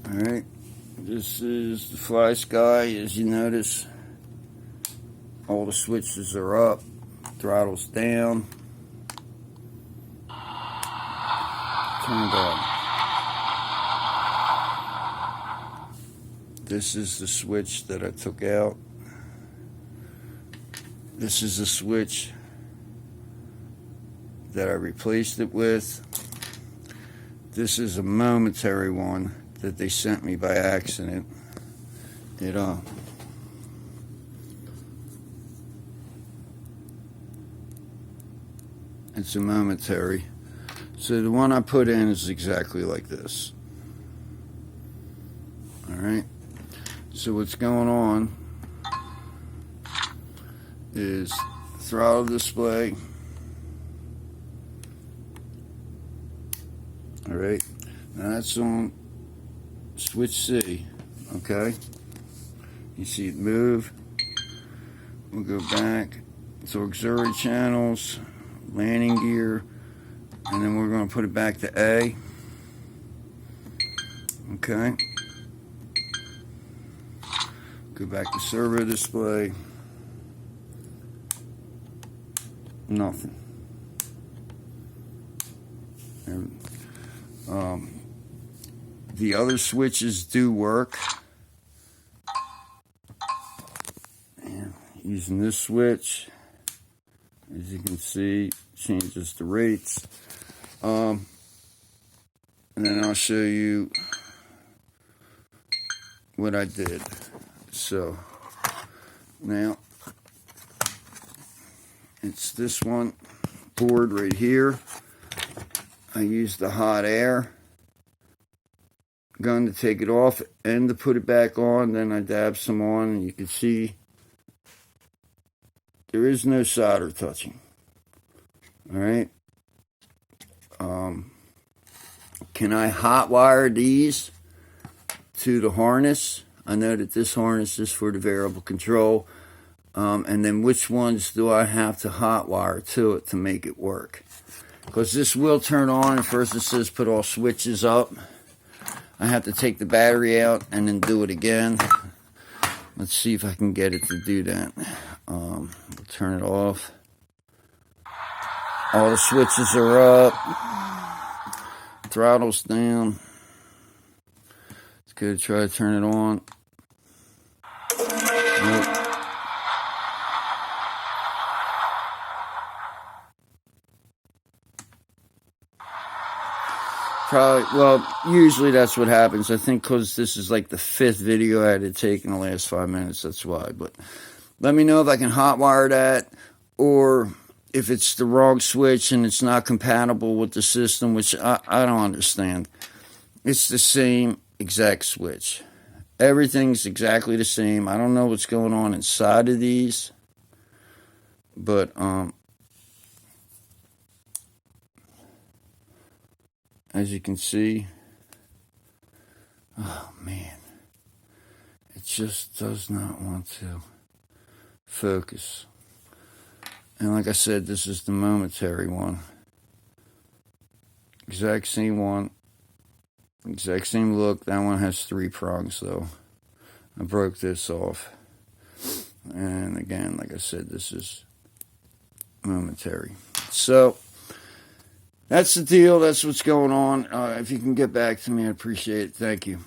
Alright, this is the FlySky. As you notice, all the switches are up, throttle's down, turned on. This is the switch that I took out. This is the switch that I replaced it with. This is a momentary one that they sent me by accident. It's a momentary. So the one I put in is exactly like this. Alright. So what's going on is throttle display. Alright. Now that's on switch C. Okay. You see it move. We'll go back to auxiliary channels, landing gear, and then we're going to put it back to A. Okay. Go back to servo display. Nothing. The other switches do work. And using this switch, as you can see, changes the rates. And then I'll show you what I did. So now it's this one board right here. I used the hot air gun to take it off and to put it back on. Then I dabbed some on, and you can see there is no solder touching. Alright. Can I hot wire these to the harness? I know that this harness is for the variable control. And then which ones do I have to hot wire to it to make it work? Because this will turn on, and first it says put all switches up. I have to take the battery out and then do it again. Let's see if I can get it to do that. We'll turn it off. All the switches are up. Throttle's down. Let's go try to turn it on. Nope. Probably, well, usually that's what happens. I think because this is like the 5th video I had to take in the last 5 minutes, that's why. But let me know if I can hotwire that, or if it's the wrong switch and it's not compatible with the system, which I don't understand. It's the same exact switch. Everything's exactly the same. I don't know what's going on inside of these, but as you can see, oh man, it just does not want to focus. And like I said, this is the momentary one. Exact same one. Exact same look. That one has 3 prongs though. I broke this off. And again, like I said, this is momentary. So that's the deal. That's what's going on. If you can get back to me, I appreciate it. Thank you.